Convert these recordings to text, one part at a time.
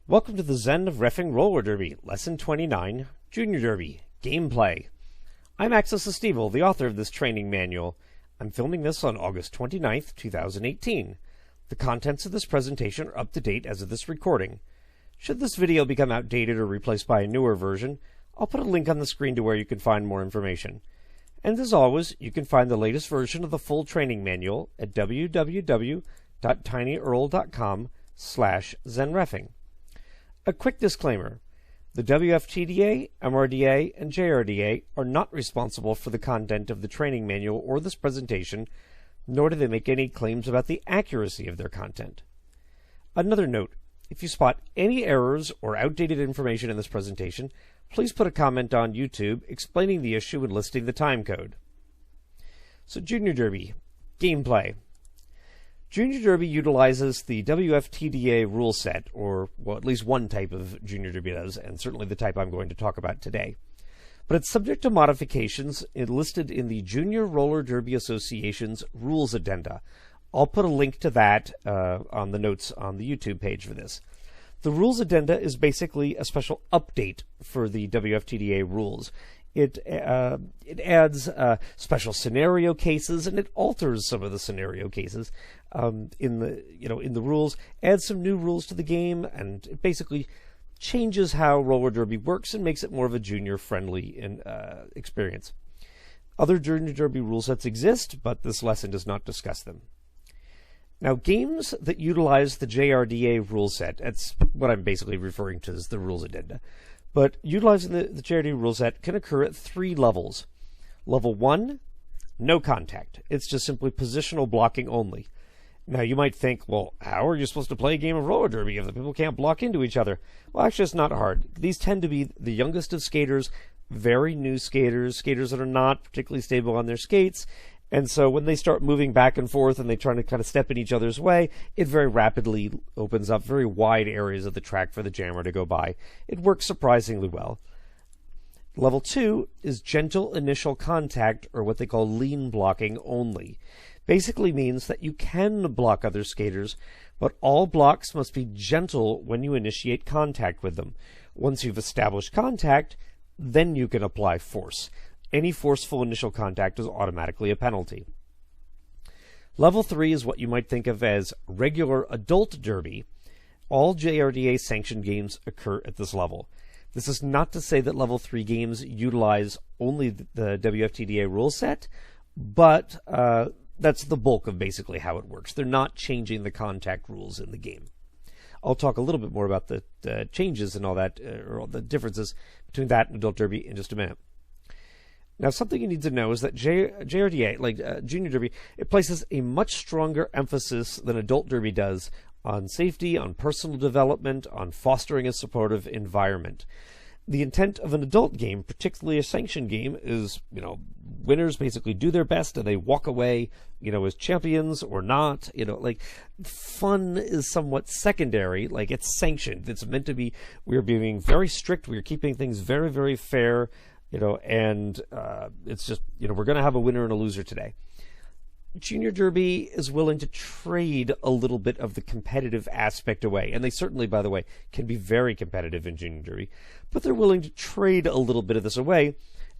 Welcome to the Zen of Reffing Roller Derby, Lesson 29, Junior Derby, Gameplay. I'm Axel Sestival, the author of this training manual. I'm filming this on August 29th, 2018. The contents of this presentation are up to date as of this recording. Should this video become outdated or replaced by a newer version, I'll put a link on the screen to where you can find more information. And as always, you can find the latest version of the full training manual at www.tinyurl.com/zenreffing. A quick disclaimer. The WFTDA, MRDA, and JRDA are not responsible for the content of the training manual or this presentation, nor do they make any claims about the accuracy of their content. Another note, if you spot any errors or outdated information in this presentation, please put a comment on YouTube explaining the issue and listing the time code. So Junior Derby, Gameplay. Junior Derby utilizes the WFTDA rule set, or, well, at least one type of Junior Derby does, and certainly the type I'm going to talk about today. But it's subject to modifications listed in the Junior Roller Derby Association's Rules Addenda. I'll put a link to that on the notes on the YouTube page for this. The Rules Addenda is basically a special update for the WFTDA rules. It adds special scenario cases, and it alters some of the scenario cases in the rules. Adds some new rules to the game, and it basically changes how roller derby works and makes it more of a junior-friendly experience. Other Junior Derby rule sets exist, but this lesson does not discuss them. Now, games that utilize the JRDA rule set, that's what I'm basically referring to as the Rules Addenda, but utilizing the JRDA rule set can occur at 3 levels. Level 1, no contact. It's just simply positional blocking only. Now, you might think, well, how are you supposed to play a game of roller derby if the people can't block into each other? Well, actually, it's not hard. These tend to be the youngest of skaters, very new skaters that are not particularly stable on their skates. And so when they start moving back and forth and they try to kind of step in each other's way, it very rapidly opens up very wide areas of the track for the jammer to go by. It works surprisingly well. Level 2 is gentle initial contact, or what they call lean blocking only. Basically means that you can block other skaters, but all blocks must be gentle when you initiate contact with them. Once you've established contact, then you can apply force. Any forceful initial contact is automatically a penalty. Level 3 is what you might think of as regular adult derby. All JRDA sanctioned games occur at this level. This is not to say that level 3 games utilize only the WFTDA rule set, but that's the bulk of basically how it works. They're not changing the contact rules in the game. I'll talk a little bit more about the changes and all that, or all the differences between that and adult derby in just a minute. Now, something you need to know is that JRDA, like Junior Derby, it places a much stronger emphasis than adult derby does on safety, on personal development, on fostering a supportive environment. The intent of an adult game, particularly a sanctioned game, is, winners basically do their best and they walk away, as champions or not. Fun is somewhat secondary. Like, it's sanctioned. It's meant to be, we're being very strict. We're keeping things very, very fair. And it's just, we're going to have a winner and a loser today. Junior Derby is willing to trade a little bit of the competitive aspect away. And they certainly, by the way, can be very competitive in Junior Derby. But they're willing to trade a little bit of this away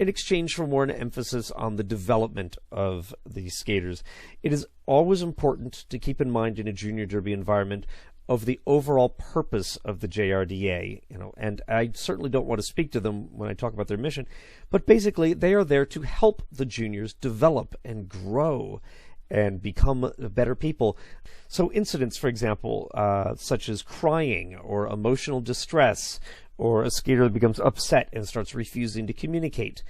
in exchange for more an emphasis on the development of the skaters. It is always important to keep in mind in a Junior Derby environment of the overall purpose of the JRDA, and I certainly don't want to speak to them when I talk about their mission, but basically they are there to help the juniors develop and grow and become better people. So incidents, for example, such as crying or emotional distress, or a skater that becomes upset and starts refusing to communicate,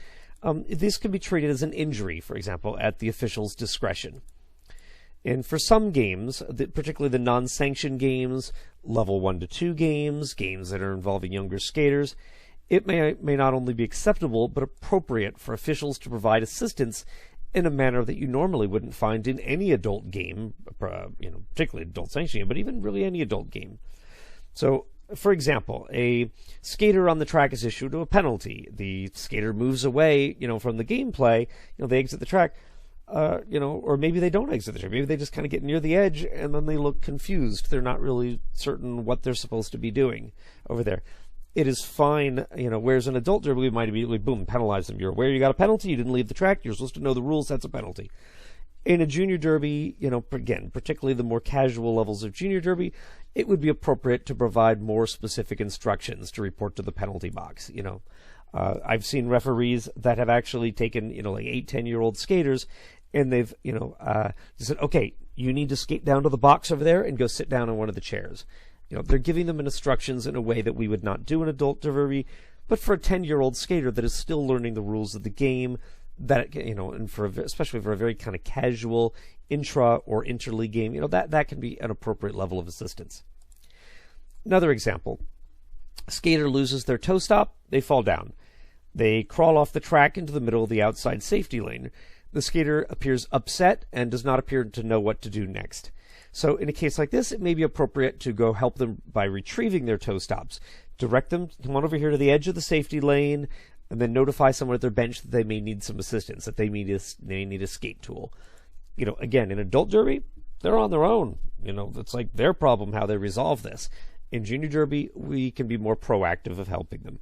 this can be treated as an injury, for example, at the official's discretion. And for some games, particularly the non-sanctioned games, level 1 to 2 games, games that are involving younger skaters, it may not only be acceptable, but appropriate for officials to provide assistance in a manner that you normally wouldn't find in any adult game, particularly adult sanctioning, but even really any adult game. So, for example, a skater on the track is issued a penalty. The skater moves away, from the gameplay, they exit the track. or maybe they don't exit the tree. Maybe they just kind of get near the edge and then they look confused. They're not really certain what they're supposed to be doing over there. It is fine, whereas an adult derby, we might immediately, boom, penalize them. You're aware you got a penalty, you didn't leave the track, you're supposed to know the rules, that's a penalty. In a junior derby, again, particularly the more casual levels of junior derby, it would be appropriate to provide more specific instructions to report to the penalty box. I've seen referees that have actually taken, like 8-10-year-old skaters, and they've, said, okay, you need to skate down to the box over there and go sit down on one of the chairs. They're giving them instructions in a way that we would not do an adult derby, but for a 10-year-old skater that is still learning the rules of the game, that, and especially for a very kind of casual intra or interleague game, that can be an appropriate level of assistance. Another example, a skater loses their toe stop, they fall down. They crawl off the track into the middle of the outside safety lane. The skater appears upset and does not appear to know what to do next. So in a case like this, it may be appropriate to go help them by retrieving their toe stops. Direct them, come on over here to the edge of the safety lane, and then notify someone at their bench that they may need some assistance, that they need a skate tool. Again, in adult derby, they're on their own. It's like their problem how they resolve this. In junior derby, we can be more proactive of helping them.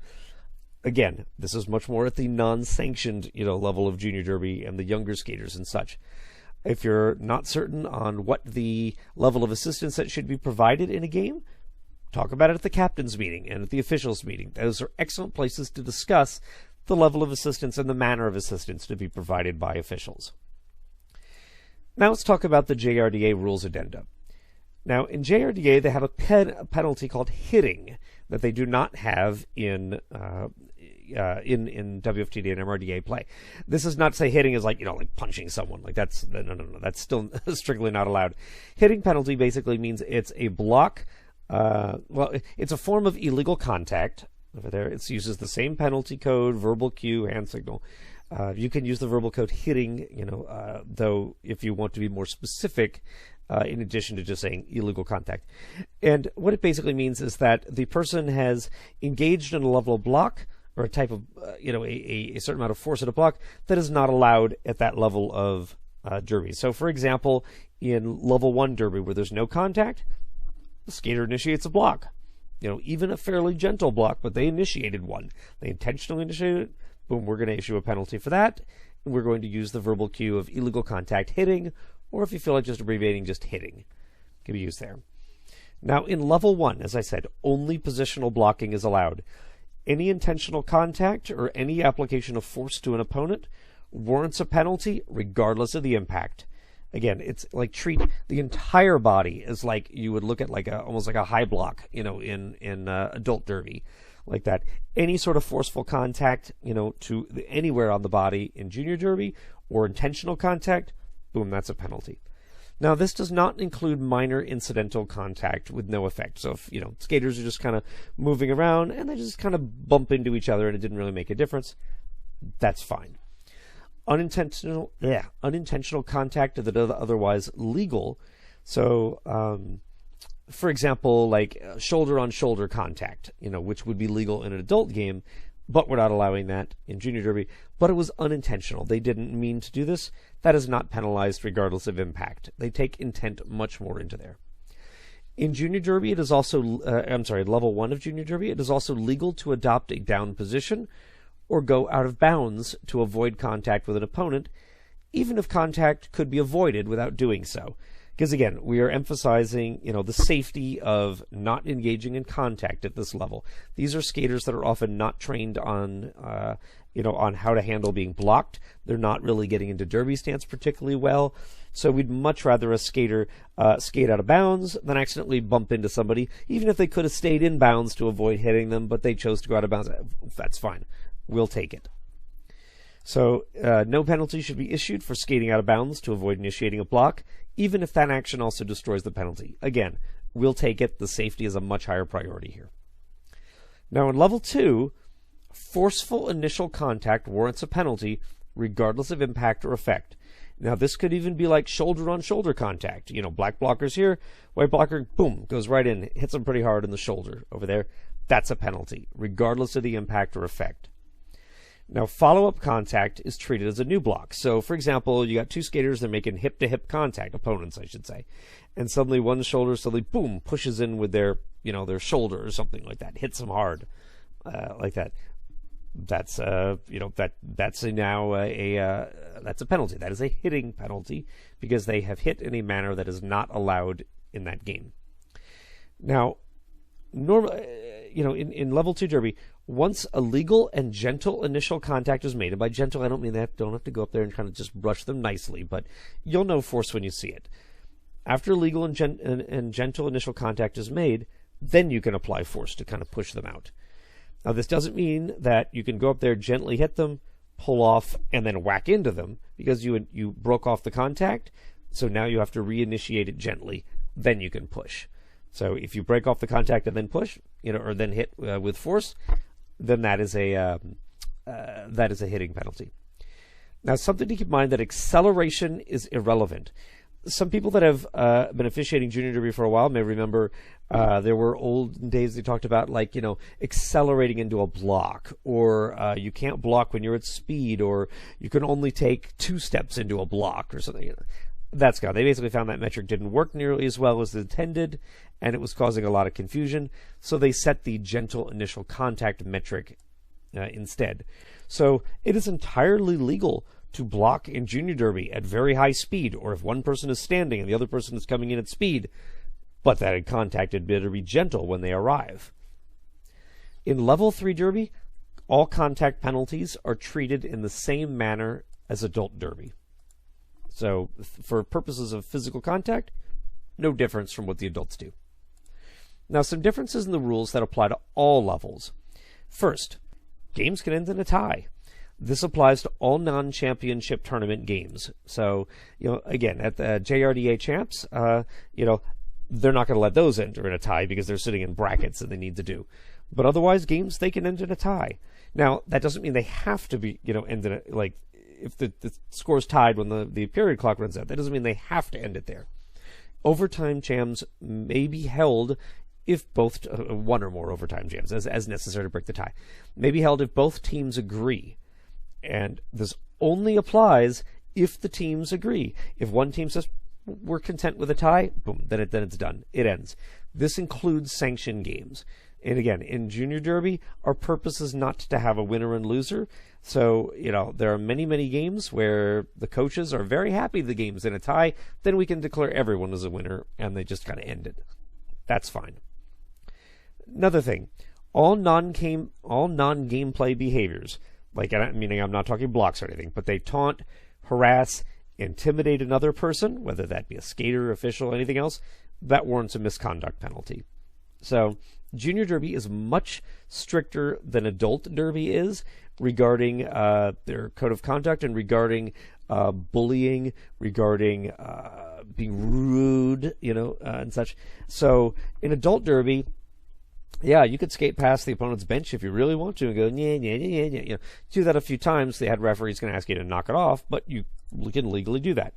Again, this is much more at the non-sanctioned, level of junior derby and the younger skaters and such. If you're not certain on what the level of assistance that should be provided in a game, talk about it at the captain's meeting and at the officials' meeting. Those are excellent places to discuss the level of assistance and the manner of assistance to be provided by officials. Now let's talk about the JRDA rules addenda. Now, in JRDA, they have a penalty called hitting that they do not have in WFTDA and MRDA play. This is not to say hitting is like punching someone. Like that's no. That's still strictly not allowed. Hitting penalty basically means it's a block. It's a form of illegal contact. Over there, it uses the same penalty code, verbal cue, hand signal. You can use the verbal code hitting, though if you want to be more specific, in addition to just saying illegal contact. And what it basically means is that the person has engaged in a level of block or a type of, a certain amount of force at a block that is not allowed at that level of derby. So, for example, in level 1 derby where there's no contact, the skater initiates a block. Even a fairly gentle block, but they initiated one. They intentionally initiated it. Boom, we're going to issue a penalty for that. And we're going to use the verbal cue of illegal contact hitting, or if you feel like just abbreviating, just hitting. Can be used there. Now, in level 1, as I said, only positional blocking is allowed. Any intentional contact or any application of force to an opponent warrants a penalty regardless of the impact. Again, it's like treat the entire body as like you would look at almost like a high block, in adult derby, like that. Any sort of forceful contact, to anywhere on the body in junior derby or intentional contact, boom, that's a penalty. Now, this does not include minor incidental contact with no effect. So if, skaters are just kind of moving around and they just kind of bump into each other and it didn't really make a difference, that's fine. Unintentional contact that is otherwise legal. So, for example, like shoulder-on-shoulder contact, which would be legal in an adult game, but we're not allowing that in junior derby. But it was unintentional. They didn't mean to do this. That is not penalized regardless of impact. They take intent much more into there. In junior derby, it is also, level 1 of junior derby, it is also legal to adopt a down position or go out of bounds to avoid contact with an opponent, even if contact could be avoided without doing so. Because again, we are emphasizing, the safety of not engaging in contact at this level. These are skaters that are often not trained on, on how to handle being blocked. They're not really getting into derby stance particularly well. So we'd much rather a skater skate out of bounds than accidentally bump into somebody, even if they could have stayed in bounds to avoid hitting them, but they chose to go out of bounds. That's fine. We'll take it. So no penalty should be issued for skating out of bounds to avoid initiating a block, even if that action also destroys the penalty. Again, we'll take it. The safety is a much higher priority here. Now in level 2, forceful initial contact warrants a penalty regardless of impact or effect. Now this could even be like shoulder-on-shoulder contact. Black blocker's here, white blocker, boom, goes right in, hits them pretty hard in the shoulder over there. That's a penalty, regardless of the impact or effect. Now, follow-up contact is treated as a new block. So, for example, you got two skaters, they're making hip-to-hip contact, opponents, I should say. And suddenly one shoulder suddenly, boom, pushes in with their, their shoulder or something like that, hits them hard, like that. That's, that's now that's a penalty. That is a hitting penalty because they have hit in a manner that is not allowed in that game. Now, in level 2 derby, once a legal and gentle initial contact is made, and by gentle I don't mean that don't have to go up there and kind of just brush them nicely, but you'll know force when you see it. After legal and gentle initial contact is made, then you can apply force to kind of push them out. Now, this doesn't mean that you can go up there, gently hit them, pull off, and then whack into them, because you broke off the contact, so now you have to reinitiate it gently, then you can push. So if you break off the contact and then push, or then hit with force, then that is a hitting penalty. Now, something to keep in mind that acceleration is irrelevant. Some people that have been officiating junior derby for a while may remember there were old days they talked about accelerating into a block, or you can't block when you're at speed, or you can only take 2 steps into a block or something. That's gone. They basically found that metric didn't work nearly as well as intended, and it was causing a lot of confusion. So they set the gentle initial contact metric instead. So it is entirely legal to block in junior derby at very high speed, or if one person is standing and the other person is coming in at speed, but that contact had better be gentle when they arrive. In level 3 derby, all contact penalties are treated in the same manner as adult derby. So for purposes of physical contact, no difference from what the adults do. Now, some differences in the rules that apply to all levels. First, games can end in a tie. This applies to all non-championship tournament games. So, again, at the JRDA champs, they're not going to let those enter in a tie because they're sitting in brackets and they need to do. But otherwise, games, they can end in a tie. Now, that doesn't mean they have to be, end in a, if the score's tied when the period clock runs out, that doesn't mean they have to end it there. Overtime jams may be held if both, one or more overtime jams, as necessary to break the tie, may be held if both teams agree. And this only applies if the teams agree. If one team says, we're content with a tie, boom, then it's done. It ends. This includes sanctioned games. And again, in junior derby, our purpose is not to have a winner and loser. So, there are many, many games where the coaches are very happy the game's in a tie. Then we can declare everyone as a winner, and they just kind of end it. That's fine. Another thing, all non-gameplay behaviors, meaning I'm not talking blocks or anything, but they taunt, harass, intimidate another person, whether that be a skater, official, anything else, that warrants a misconduct penalty. So junior derby is much stricter than adult derby is regarding their code of conduct and regarding bullying, regarding being rude, and such. So in adult derby, yeah, you could skate past the opponent's bench if you really want to and go, yeah. Do that a few times. The head referee is going to ask you to knock it off, but you can legally do that.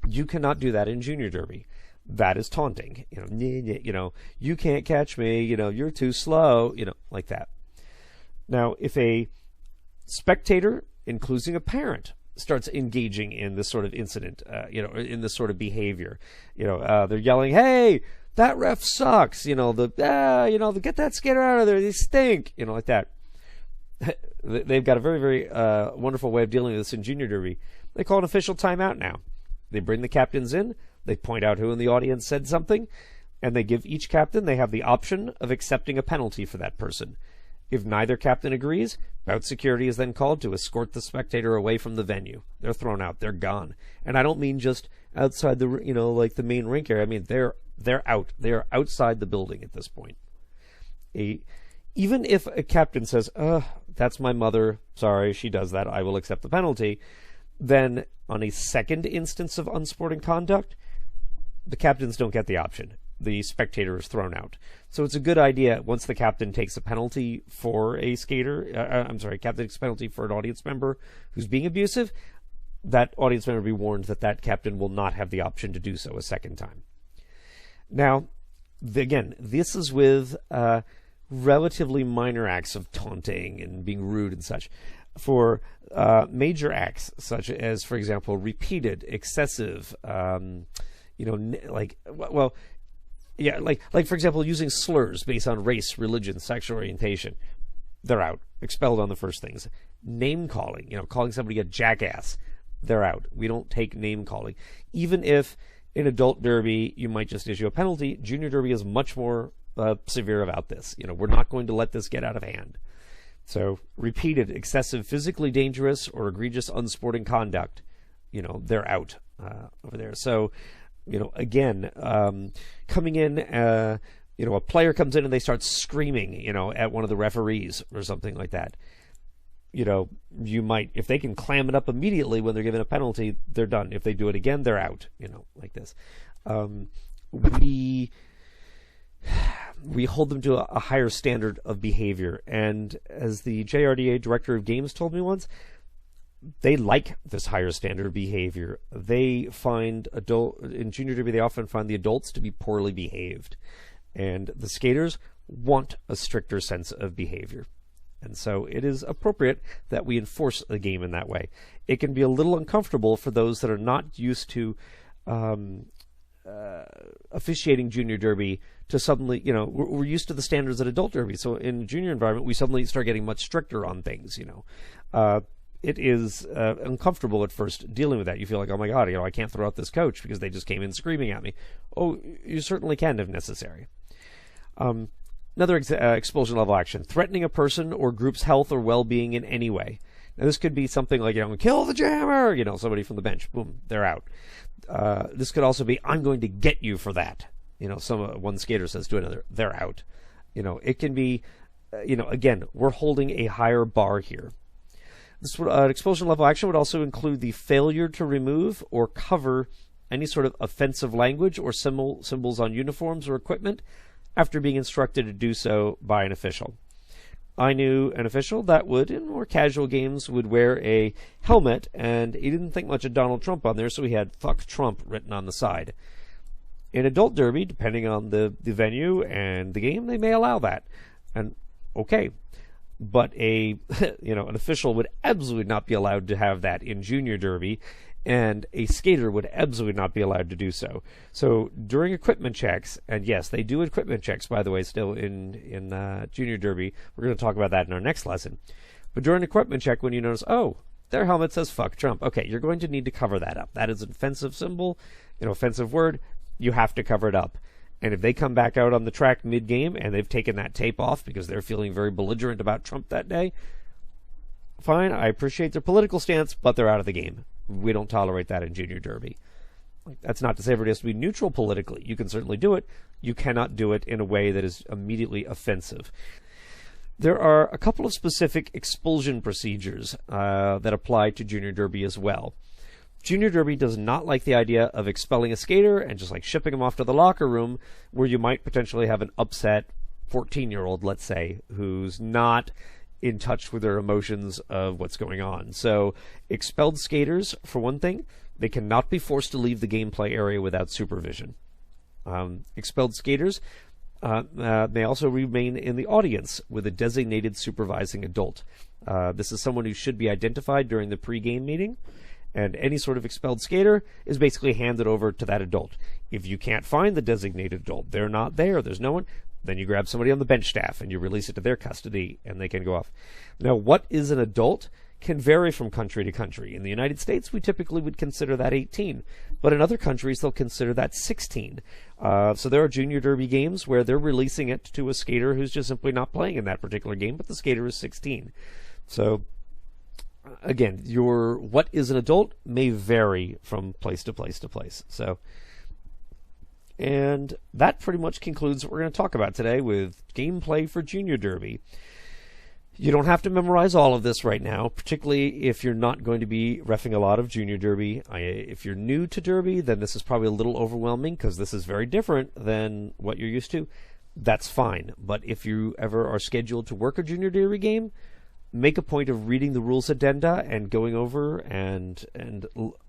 You cannot do that in junior derby. That is taunting. You can't catch me. You're too slow. Like that. Now, if a spectator, including a parent, starts engaging in this sort of incident, in this sort of behavior, they're yelling, "Hey, that ref sucks!" Get that skater out of there. They stink. Like that. They've got a very, very wonderful way of dealing with this in junior derby. They call an official timeout now. They bring the captains in. They point out who in the audience said something, and they give each captain, they have the option of accepting a penalty for that person. If neither captain agrees, bout security is then called to escort the spectator away from the venue. They're thrown out. They're gone. And I don't mean just outside the, the main rink area. I mean, they're out. They are outside the building at this point. Even if a captain says, that's my mother, sorry, she does that, I will accept the penalty, then on a second instance of unsporting conduct, the captains don't get the option. The spectator is thrown out. So it's a good idea, once the captain takes a penalty for a skater, captain takes a penalty for an audience member who's being abusive, that audience member be warned that captain will not have the option to do so a second time. Now, again, this is with relatively minor acts of taunting and being rude and such. For major acts, such as, for example, repeated, excessive, like for example, using slurs based on race, religion, sexual orientation, they're out, expelled on the first things. Name calling, calling somebody a jackass, they're out. We don't take name calling. Even if in adult derby you might just issue a penalty, junior derby is much more severe about this. We're not going to let this get out of hand. So repeated, excessive, physically dangerous, or egregious unsporting conduct, they're out over there. So, again, coming in, a player comes in and they start screaming, at one of the referees or something like that. You might, if they can clam it up immediately when they're given a penalty, they're done. If they do it again, they're out, like this. We hold them to a higher standard of behavior. And as the JRDA director of games told me once, they like this higher standard of behavior. They find in junior derby, they often find the adults to be poorly behaved. And the skaters want a stricter sense of behavior. And so it is appropriate that we enforce the game in that way. It can be a little uncomfortable for those that are not used to officiating junior derby to suddenly, we're used to the standards at adult derby. So in junior environment, we suddenly start getting much stricter on things, It is uncomfortable at first dealing with that. You feel like, oh my God, I can't throw out this coach because they just came in screaming at me. Oh, you certainly can if necessary. Another expulsion level action, threatening a person or group's health or well-being in any way. Now, this could be something like, kill the jammer, somebody from the bench, boom, they're out. This could also be, I'm going to get you for that. One skater says to another, they're out. It can be, again, we're holding a higher bar here. This expulsion level action would also include the failure to remove or cover any sort of offensive language or symbols on uniforms or equipment after being instructed to do so by an official. I knew an official that would, in more casual games, would wear a helmet, and he didn't think much of Donald Trump on there, so he had "fuck Trump" written on the side. In adult derby, depending on the venue and the game, they may allow that. And okay. But an official would absolutely not be allowed to have that in junior derby, and a skater would absolutely not be allowed to do so. So during equipment checks, and yes, they do equipment checks, by the way, still in junior derby. We're going to talk about that in our next lesson. But during equipment check, when you notice, oh, their helmet says "fuck Trump," okay, you're going to need to cover that up. That is an offensive symbol, an offensive word. You have to cover it up. And if they come back out on the track mid-game and they've taken that tape off because they're feeling very belligerent about Trump that day, fine, I appreciate their political stance, but they're out of the game. We don't tolerate that in junior derby. That's not to say everybody has to be neutral politically. You can certainly do it. You cannot do it in a way that is immediately offensive. There are a couple of specific expulsion procedures that apply to junior derby as well. Junior derby does not like the idea of expelling a skater and just shipping him off to the locker room, where you might potentially have an upset 14-year-old, let's say, who's not in touch with their emotions of what's going on. So expelled skaters, for one thing, they cannot be forced to leave the gameplay area without supervision. Expelled skaters may also remain in the audience with a designated supervising adult. This is someone who should be identified during the pre-game meeting. And any sort of expelled skater is basically handed over to that adult. If you can't find the designated adult, they're not there, there's no one, then you grab somebody on the bench staff and you release it to their custody and they can go off. Now, what is an adult can vary from country to country. In the United States, we typically would consider that 18, but in other countries, they'll consider that 16. So there are junior derby games where they're releasing it to a skater who's just simply not playing in that particular game, but the skater is 16. So again, what is an adult may vary from place to place to place. And that pretty much concludes what we're going to talk about today with gameplay for junior derby. You don't have to memorize all of this right now, particularly if you're not going to be reffing a lot of junior derby. If you're new to derby, then this is probably a little overwhelming because this is very different than what you're used to. That's fine. But if you ever are scheduled to work a junior derby game, make a point of reading the rules addenda and going over and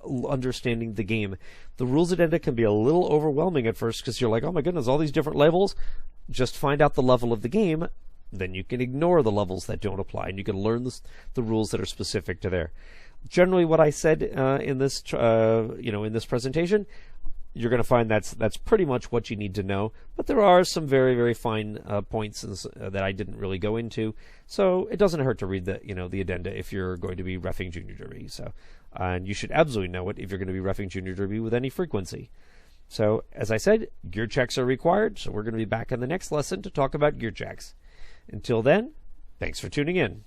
understanding the game. The rules addenda can be a little overwhelming at first because you're like, oh my goodness, all these different levels. Just find out the level of the game, then you can ignore the levels that don't apply, and you can learn the rules that are specific to there. Generally, what I said in this in this presentation, you're going to find that's pretty much what you need to know. But there are some very, very fine points that I didn't really go into, so it doesn't hurt to read the addenda if you're going to be reffing Junior Derby. So, and you should absolutely know it if you're going to be reffing Junior Derby with any frequency. So, as I said, gear checks are required. So we're going to be back in the next lesson to talk about gear checks. Until then, thanks for tuning in.